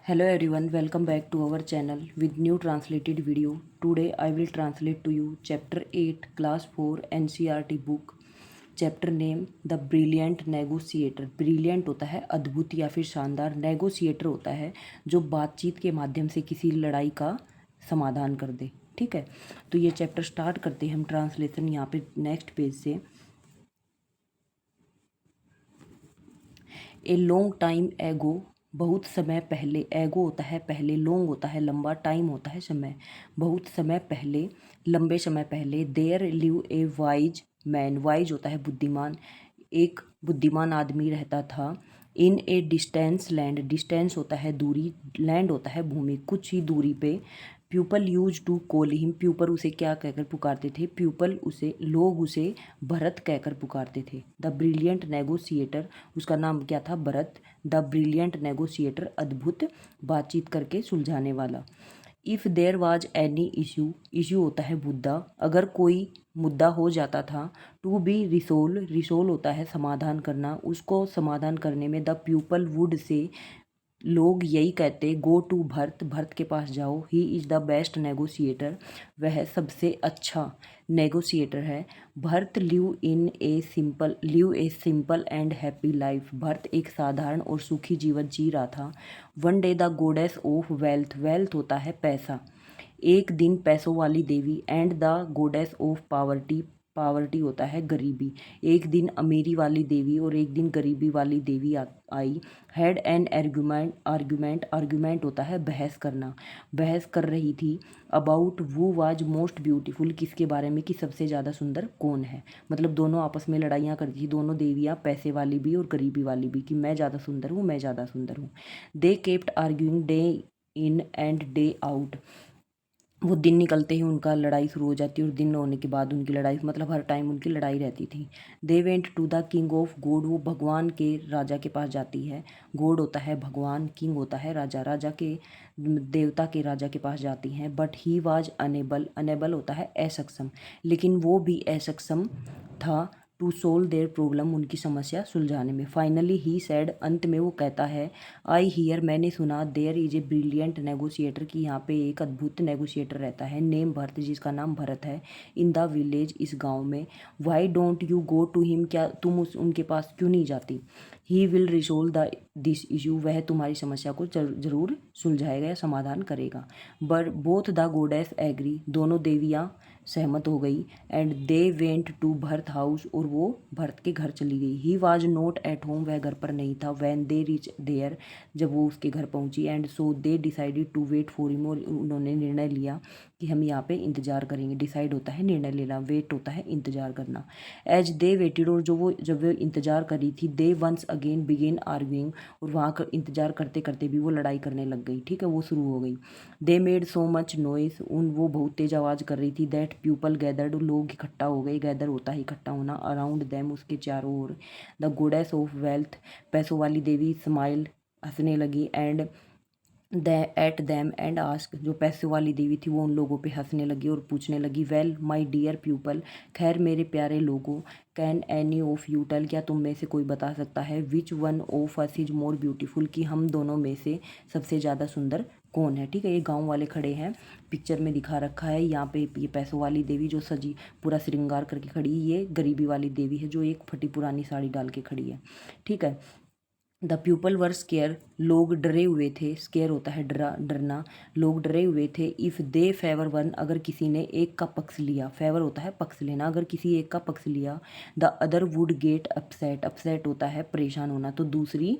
Hello everyone, welcome back to our channel with new translated video. Today I will translate to you chapter 8 class 4 NCERT book. Chapter name the brilliant negotiator. Brilliant होता है अद्भुत या फिर शानदार, negotiator होता है जो बातचीत के माध्यम से किसी लड़ाई का समाधान कर दे। ठीक है, तो ये चैप्टर स्टार्ट करते हैं हम ट्रांसलेशन यहाँ पे नेक्स्ट पेज से। ए लॉन्ग टाइम एगो, बहुत समय पहले। एगो होता है पहले, लॉन्ग होता है लंबा, टाइम होता है समय। बहुत समय पहले, लंबे समय पहले। There live a wise man, wise होता है बुद्धिमान, एक बुद्धिमान आदमी रहता था। In a distance land, distance होता है दूरी, लैंड होता है भूमि, कुछ ही दूरी पे। People use to call him, people उसे क्या कहकर पुकारते थे? प्यूपल उसे, लोग उसे भरत कहकर पुकारते थे। द ब्रिलियंट नेगोशिएटर, उसका नाम क्या था? भरत। द ब्रिलियंट नेगोशिएटर, अद्भुत बातचीत करके सुलझाने वाला। If there was any issue, issue होता है मुद्दा, अगर कोई मुद्दा हो जाता था। टू बी रिसोल्व, रिसोल्व होता है समाधान करना, उसको समाधान करने में द पीपल वुड से, लोग यही कहते, गो टू भरत, भरत के पास जाओ। He is the best negotiator, वह सबसे अच्छा नेगोशिएटर है। Bharat live a simple and happy life, Bharat एक साधारण और सुखी जीवन जी रहा था। One day the goddess of wealth, wealth होता है पैसा, एक दिन पैसों वाली देवी। And the goddess of poverty, poverty होता है गरीबी, एक दिन अमीरी वाली देवी और एक दिन गरीबी वाली देवी आई। Had an argument, argument, argument होता है बहस करना, बहस कर रही थी। अबाउट वो वाज मोस्ट ब्यूटीफुल, किसके बारे में? कि सबसे ज़्यादा सुंदर कौन है। मतलब दोनों आपस में लड़ाइयाँ करती थी, दोनों देवियाँ, पैसे वाली भी और गरीबी वाली भी, कि मैं ज़्यादा सुंदर हूँ, मैं ज़्यादा सुंदर हूँ। They kept arguing day in and day out, वो दिन निकलते ही उनका लड़ाई शुरू हो जाती है और दिन होने के बाद उनकी लड़ाई, मतलब हर टाइम उनकी लड़ाई रहती थी। They went to the king of god, वो भगवान के राजा के पास जाती है। गॉड होता है भगवान, किंग होता है राजा, राजा के, देवता के राजा के पास जाती हैं। But he was unable, unable होता है असक्षम, लेकिन वो भी असक्षम था। टू सोल्व देयर प्रॉब्लम, उनकी समस्या सुलझाने में। फाइनली ही सैड, अंत में वो कहता है, आई हियर, मैंने सुना, there is a brilliant negotiator, कि यहाँ पे एक अद्भुत नेगोशिएटर रहता है, नेम भरत, जिसका नाम भरत है। इन द विलेज, इस गांव में। Why don't you go to him, क्या तुम उनके पास क्यों नहीं जाती? He will resolve the this issue, वह तुम्हारी समस्या को जरूर सुलझाएगा या समाधान करेगा। But both the goddess agree, दोनों देवियाँ सहमत हो गई। And they went to Bharat house, और वो भरत के घर चली गई। He was not at home, वह घर पर नहीं था। वैन दे रिच देयर, जब वो उसके घर पहुंची। And so they decided to wait for him, और उन्होंने निर्णय लिया कि हम यहाँ पे इंतज़ार करेंगे। डिसाइड होता है निर्णय लेना, वेट होता है इंतज़ार करना। एज दे वेटेड, और जब वो इंतज़ार करी थी, they once again begin arguing, और वहाँ कर इंतज़ार करते करते भी वो लड़ाई करने लग गई। ठीक है, वो शुरू हो गई। They made so much noise, वो बहुत तेज आवाज़ कर रही थी। दैट पीपल गैदर्ड, लोग इकट्ठा हो गए, गैदर होता है इकट्ठा होना। अराउंड देम, उसके चारों ओर। द गोडेस ऑफ वेल्थ, पैसों वाली देवी, स्माइल, हंसने लगी। And at them and ask, जो पैसे वाली देवी थी वो उन लोगों पे हंसने लगी और पूछने लगी, वेल माई डियर पीपल, खैर मेरे प्यारे लोगों। Can any of you tell, क्या तुम में से कोई बता सकता है? Which one of us is more beautiful, कि हम दोनों में से सबसे ज़्यादा सुंदर कौन है? ठीक है, ये गांव वाले खड़े हैं, पिक्चर में दिखा रखा है। यहाँ पे ये पैसों वाली देवी जो सजी पूरा श्रृंगार करके खड़ी, ये गरीबी वाली देवी है जो एक फटी पुरानी साड़ी डाल के खड़ी है। ठीक है। द पीपल वर स्केयर, लोग डरे हुए थे। स्केयर होता है डरा, डरना, लोग डरे हुए थे। इफ़ दे फेवर वन, अगर किसी ने एक का पक्ष लिया, फेवर होता है पक्ष लेना, अगर किसी एक का पक्ष लिया। The other would get upset, upset होता है परेशान होना, तो दूसरी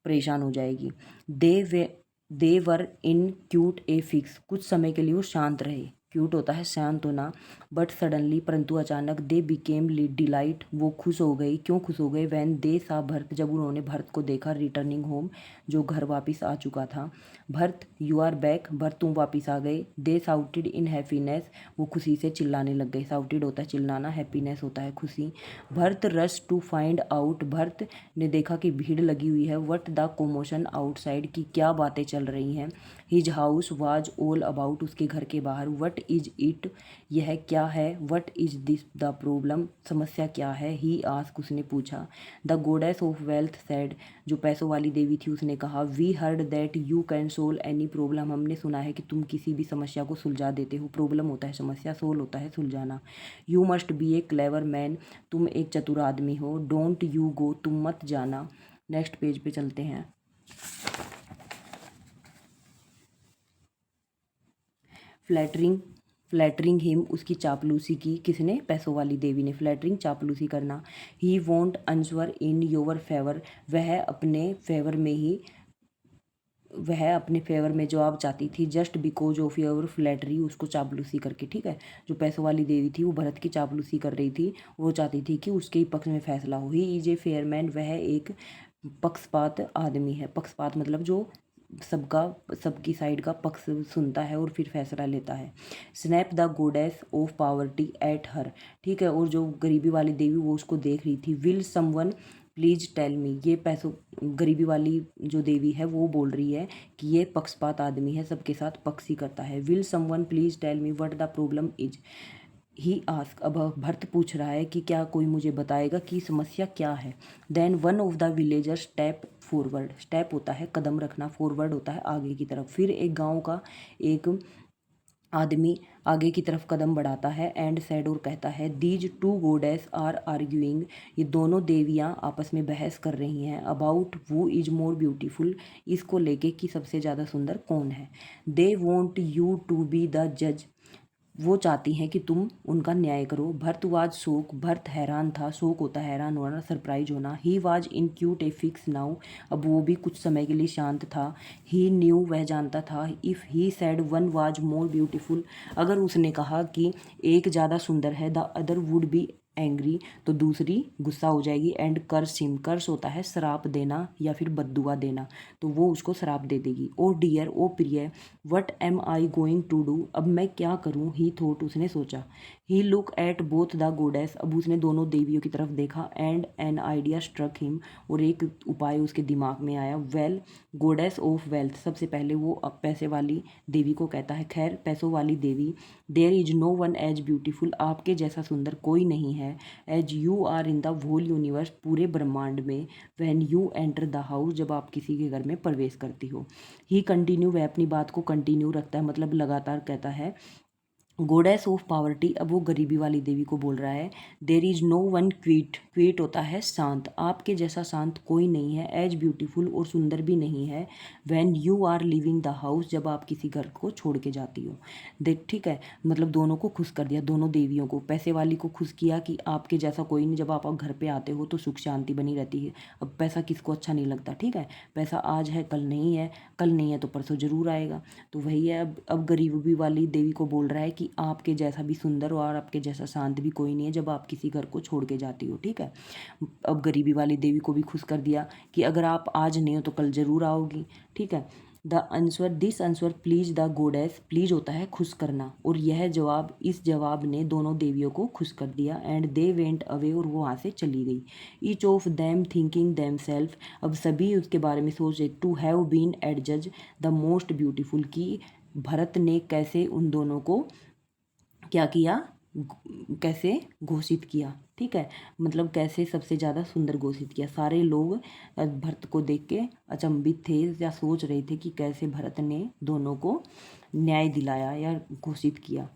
परेशान हो जाएगी। दे वे दे वर इन क्यूट ए फिक्स, कुछ समय के लिए वो शांत रहे। क्यूट होता है शांत होना। बट सडनली, परंतु अचानक। दे बिकेम डिलाइट, वो खुश हो गई। क्यों खुश हो गए? वैन दे सा भरत, जब उन्होंने भरत को देखा। रिटर्निंग होम, जो घर वापस आ चुका था। Bharat you are back, Bharat तुम वापस आ गए। दे साउटेड इन हैप्पीनेस, वो खुशी से चिल्लाने लग गए। साउटेड होता है चिल्लाना, हैप्पीनेस होता है खुशी। Bharat rush to find out, Bharat ने देखा कि भीड़ लगी हुई है। वट द कोमोशन आउटसाइड, की क्या बातें चल रही हैं। His house was all about, उसके घर के बाहर। वट इज इट, यह क्या है। What is this the problem, समस्या क्या है। ही आस्क, उसने पूछा। The goddess of wealth said, जो पैसों वाली देवी थी उसने कहा। We heard that you can solve any problem, हमने सुना है कि तुम किसी भी समस्या को सुलझा देते हो। प्रॉब्लम होता है समस्या, सोल्व होता है सुलझाना। You must be a clever man, तुम एक चतुर आदमी हो। डोंट यू गो, तुम मत जाना। नेक्स्ट पेज पे चलते हैं। फ्लैटरिंग, फ्लैटरिंग हिम, उसकी चापलूसी की। किसने, पैसों वाली देवी ने। फ्लैटरिंग, चापलूसी करना। He won't answer in your favour, वह अपने फेवर में ही, वह अपने फेवर में जवाब चाहती थी। Just because of your flattery, उसको चापलूसी करके, ठीक है। जो पैसों वाली देवी थी वो भरत की चापलूसी कर रही थी, वो चाहती थी कि उसके ही पक्ष में फैसला हो। ही इज ए फेयर मैन, वह एक पक्षपात आदमी है। पक्षपात मतलब जो सबका, सबकी साइड का पक्ष सुनता है और फिर फैसला लेता है। Snap the goddess of poverty at her, ठीक है। और जो गरीबी वाली देवी वो उसको देख रही थी। Will someone please tell me, ये पैसों, गरीबी वाली जो देवी है वो बोल रही है कि ये पक्षपात आदमी है, सबके साथ पक्ष ही करता है। Will someone please tell me what the problem is, he ask, अब भरत पूछ रहा है कि क्या कोई मुझे बताएगा कि समस्या क्या है। Then one of the villagers step forward, step होता है कदम रखना, फॉरवर्ड होता है आगे की तरफ। फिर एक गांव का एक आदमी आगे की तरफ कदम बढ़ाता है। एंड सैड, और कहता है। These two goddess are arguing, ये दोनों देवियां आपस में बहस कर रही हैं। About who is more beautiful, इसको लेके कि सबसे ज़्यादा सुंदर कौन है। They want you to be the जज, वो चाहती हैं कि तुम उनका न्याय करो। भरत वाज शोक, भरत हैरान था। शोक होता है हैरान होना, सरप्राइज होना। He was in cute A fix now, अब वो भी कुछ समय के लिए शांत था। ही न्यू, वह जानता था। If he sad one was more beautiful, अगर उसने कहा कि एक ज़्यादा सुंदर है, the other would be angry, तो दूसरी गुस्सा हो जाएगी। एंड कर्स हिम, कर्स होता है श्राप देना या फिर बद्दुआ देना, तो वो उसको श्राप दे देगी। ओ डियर, ओ प्रिय, what am I going to do, अब मैं क्या करूँ। ही थॉट, उसने सोचा। He look at both the goddess, अब उसने दोनों देवियों की तरफ देखा। And an idea struck him, और एक उपाय उसके दिमाग में आया। वेल, गोडेस ऑफ वेल्थ, सबसे पहले वो अब पैसे वाली देवी को कहता है। खैर, पैसों वाली देवी, there is no one as beautiful, आपके जैसा सुंदर कोई नहीं है। As you are in the whole universe, पूरे ब्रह्मांड में। When you enter the house, जब आप किसी के घर में प्रवेश करती हो। ही कंटिन्यू, वह अपनी बात को कंटिन्यू रखता है, मतलब लगातार कहता है। गोडेस ऑफ पावर्टी, अब वो गरीबी वाली देवी को बोल रहा है। There is no one quiet, quiet होता है शांत, आपके जैसा शांत कोई नहीं है। एज ब्यूटीफुल, और सुंदर भी नहीं है। When you are living the house, जब आप किसी घर को छोड़ के जाती हो। देख, ठीक है, मतलब दोनों को खुश कर दिया, दोनों देवियों को। पैसे वाली को खुश किया कि आपके जैसा कोई नहीं, जब आप घर पे आते हो तो सुख शांति बनी रहती है। अब पैसा किसको अच्छा नहीं लगता, ठीक है। पैसा आज है कल नहीं है, कल नहीं है तो परसों जरूर आएगा, तो वही है। अब गरीबी वाली देवी को बोल रहा है कि आपके जैसा भी सुंदर और आपके जैसा शांत भी कोई नहीं है जब आप किसी घर को छोड़ के जाती हो, ठीक है। अब गरीबी वाली देवी को भी खुश कर दिया कि अगर आप आज नहीं हो तो कल जरूर आओगी, ठीक है। The answer, this answer please the गोडेस, please होता है खुश करना, और यह जवाब, इस जवाब ने दोनों देवियों को खुश कर दिया। एंड दे वेंट अवे, और वो वहाँ से चली गई। Each of them thinking themselves, अब सभी उसके बारे में सोच रहे। टू हैव बीन एडजज द मोस्ट ब्यूटीफुल, की भरत ने कैसे उन दोनों को क्या किया, कैसे घोषित किया, ठीक है। मतलब कैसे सबसे ज़्यादा सुंदर घोषित किया। सारे लोग भरत को देख के अचंभित थे या सोच रहे थे कि कैसे भरत ने दोनों को न्याय दिलाया या घोषित किया।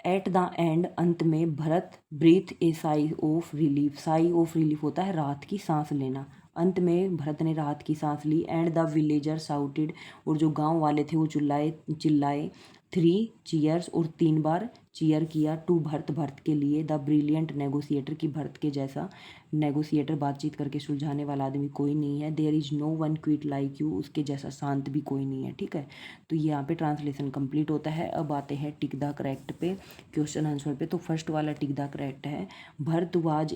एट द एंड, अंत में, Bharat breathe a sigh of relief, sigh of relief होता है राहत की सांस लेना। अंत में भरत ने राहत की सांस ली। एंड द विलेजर साउटेड, और जो गांव वाले थे वो चिल्लाए चिल्लाए। 3 चीयर्स, और 3 बार चीयर किया। टू भरत, भरत के लिए। द ब्रिलियंट नेगोशिएटर, की भरत के जैसा नेगोशिएटर, बातचीत करके सुलझाने वाला आदमी कोई नहीं है। There is no one quiet like you, उसके जैसा शांत भी कोई नहीं है, ठीक है। तो यहाँ पे ट्रांसलेशन कंप्लीट होता है। अब आते हैं टिक द करेक्ट पे, क्वेश्चन आंसर पे। तो फर्स्ट वाला टिक द करेक्ट है। भरतवाज,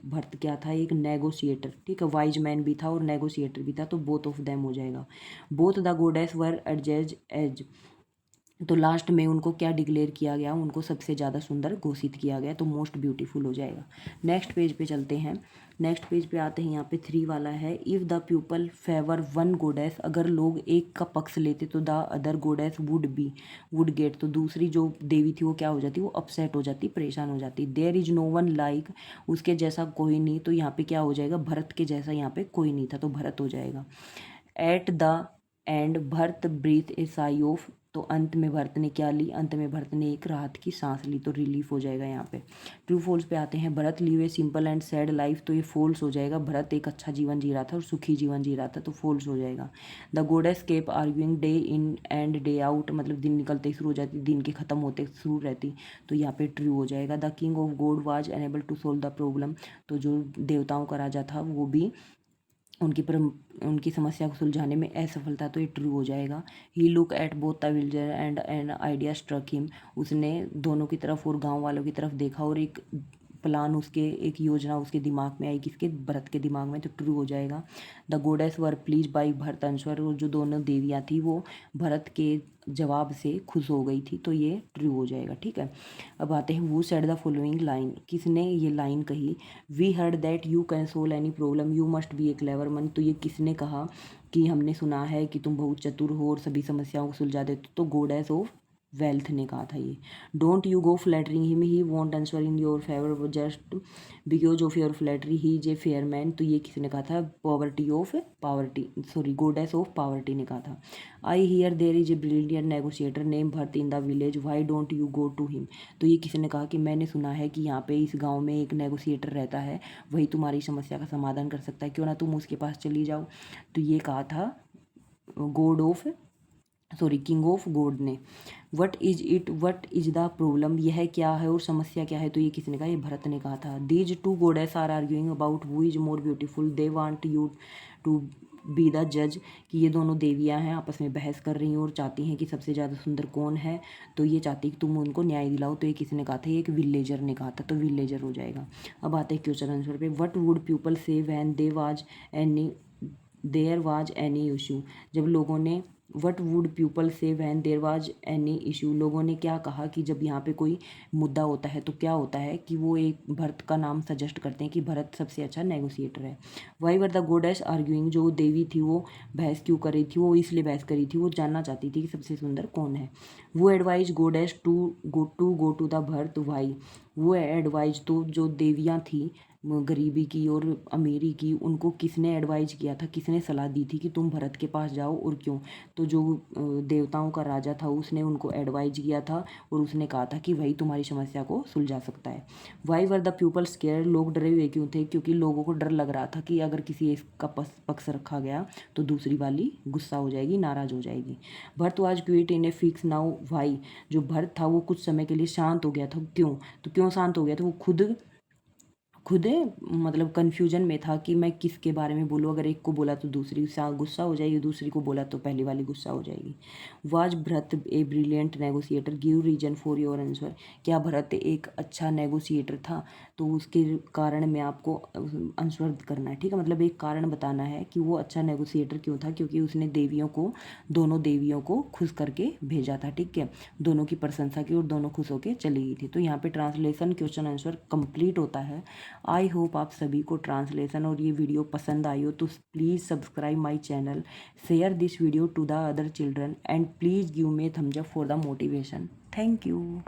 भरत क्या था, एक नेगोशिएटर, ठीक है। वाइज मैन भी था और नेगोशिएटर भी था, तो बोथ ऑफ देम हो जाएगा। बोथ द गोडेस वर एडजेज एज, तो लास्ट में उनको क्या डिक्लेयर किया गया, उनको सबसे ज़्यादा सुंदर घोषित किया गया, तो मोस्ट ब्यूटीफुल हो जाएगा। नेक्स्ट पेज पे चलते हैं। नेक्स्ट पेज पे आते हैं, यहाँ पे 3 वाला है, if the people favour one गोडेस, अगर लोग एक का पक्ष लेते तो द अदर गोडेस वुड गेट, तो दूसरी जो देवी थी वो क्या हो जाती, वो अपसेट हो जाती, परेशान हो जाती। There is no one like, उसके जैसा कोई नहीं, तो यहाँ पे क्या हो जाएगा, भरत के जैसा यहाँ पे कोई नहीं था, तो भरत हो जाएगा। At the end Bharat breathe a sigh of, तो अंत में भरत ने क्या ली, अंत में भरत ने एक राहत की सांस ली, तो रिलीफ हो जाएगा यहाँ पे। ट्रू फॉल्स पे आते हैं, Bharat live a simple and sad life, तो ये फॉल्स हो जाएगा, भरत एक अच्छा जीवन जी रहा था और सुखी जीवन जी रहा था, तो फॉल्स हो जाएगा। The goddess kept arguing day in and day out, मतलब दिन निकलते ही शुरू हो जाती, दिन के खत्म होते शुरू रहती, तो यहाँ पे ट्रू हो जाएगा। The king of god was unable to solve the problem, तो जो देवताओं का राजा था वो भी उनकी समस्या को सुलझाने में असफल था, तो ये ट्रू हो जाएगा। He look at both the villager and an idea struck him, उसने दोनों की तरफ और गांव वालों की तरफ देखा और एक प्लान उसके, एक योजना उसके दिमाग में आई, किसके, भरत के दिमाग में, तो ट्रू हो जाएगा। The goddess were please by Bharat answer, और जो दोनों देवियाँ थी वो भरत के जवाब से खुश हो गई थी, तो ये ट्रू हो जाएगा। ठीक है, अब आते हैं, वो सेड द फॉलोइंग लाइन, किसने ये लाइन कही, we heard that you can solve any problem you must be a clever man, तो ये किसने कहा कि हमने सुना है कि तुम बहुत चतुर हो और सभी समस्याओं को सुलझा देते, तो गोडेस ऑफ वेल्थ ने कहा था ये। Don't you go flattering him he want answer in your favour just because of your flattery he is a fair man, तो ये किसने कहा था, गोडेस ऑफ पावर्टी ने कहा था। I hear there is a brilliant negotiator name Bharat in the village why don't you go to him, तो ये किसने कहा कि मैंने सुना है कि यहाँ पे इस गांव में एक नेगोशिएटर रहता है, वही तुम्हारी समस्या का समाधान कर सकता है, क्यों ना तुम उसके पास चली जाओ, तो ये कहा था किंग ऑफ गॉड ने। वट इज द प्रॉब्लम, यह क्या है और समस्या क्या है, तो ये किसने कहा, ये भरत ने कहा था। These two goddess are arguing about who is more beautiful they want you to be the जज, कि ये दोनों देवियां हैं, आपस में बहस कर रही हैं और चाहती हैं कि सबसे ज़्यादा सुंदर कौन है, तो ये चाहती कि तुम उनको न्याय दिलाओ, तो ये किसने कहा था, ये एक विलेजर ने कहा था, तो विलेजर हो जाएगा। अब आते हैं क्वेश्चन आंसर पे। What would people say when there was any issue, जब लोगों ने, what would people say when there was any issue, लोगों ने क्या कहा कि जब यहाँ पे कोई मुद्दा होता है तो क्या होता है कि वो एक भरत का नाम सजेस्ट करते हैं कि भरत सबसे अच्छा नेगोशिएटर है। वाई वर द गोडेस आर्ग्यूइंग, जो देवी थी वो बहस क्यों कर रही थी, वो इसलिए बहस कर रही थी, वो जानना चाहती थी कि सबसे सुंदर कौन है। वो advise goddess to go to the Bharat why, वो एडवाइज, तो जो देवियाँ थी गरीबी की और अमीरी की, उनको किसने एडवाइज किया था, किसने सलाह दी थी कि तुम भरत के पास जाओ, और क्यों, तो जो देवताओं का राजा था उसने उनको एडवाइज किया था और उसने कहा था कि वही तुम्हारी समस्या को सुलझा सकता है। Why were the people square, लोग डरे हुए क्यों थे, क्योंकि लोगों को डर लग रहा था कि अगर किसी एक का पक्ष रखा गया तो दूसरी वाली गुस्सा हो जाएगी, नाराज हो जाएगी। Bharat was quiet in a fix now why, जो भरत था वो कुछ समय के लिए शांत हो गया था, क्यों, तो क्यों शांत हो गया था, वो खुद मतलब कन्फ्यूजन में था कि मैं किसके बारे में बोलूँ, अगर एक को बोला तो दूसरी गुस्सा हो जाएगी, दूसरी को बोला तो पहली वाली गुस्सा हो जाएगी। Was Bharat a brilliant negotiator, give reason for your answer, क्या भरत एक अच्छा नेगोशिएटर था, तो उसके कारण में आपको आंसर करना है। ठीक है, मतलब एक कारण बताना है कि वो अच्छा नेगोशिएटर क्यों था, क्योंकि उसने दोनों देवियों को खुश करके भेजा था। ठीक है, दोनों की प्रशंसा की और दोनों खुश होकर चली गई थी। तो यहाँ पे ट्रांसलेशन क्वेश्चन आंसर कंप्लीट होता है। आई होप आप सभी को ट्रांसलेशन और ये वीडियो पसंद आई हो, तो please subscribe my channel, share this video to the other children and please give me thumbs up for the motivation. Thank you.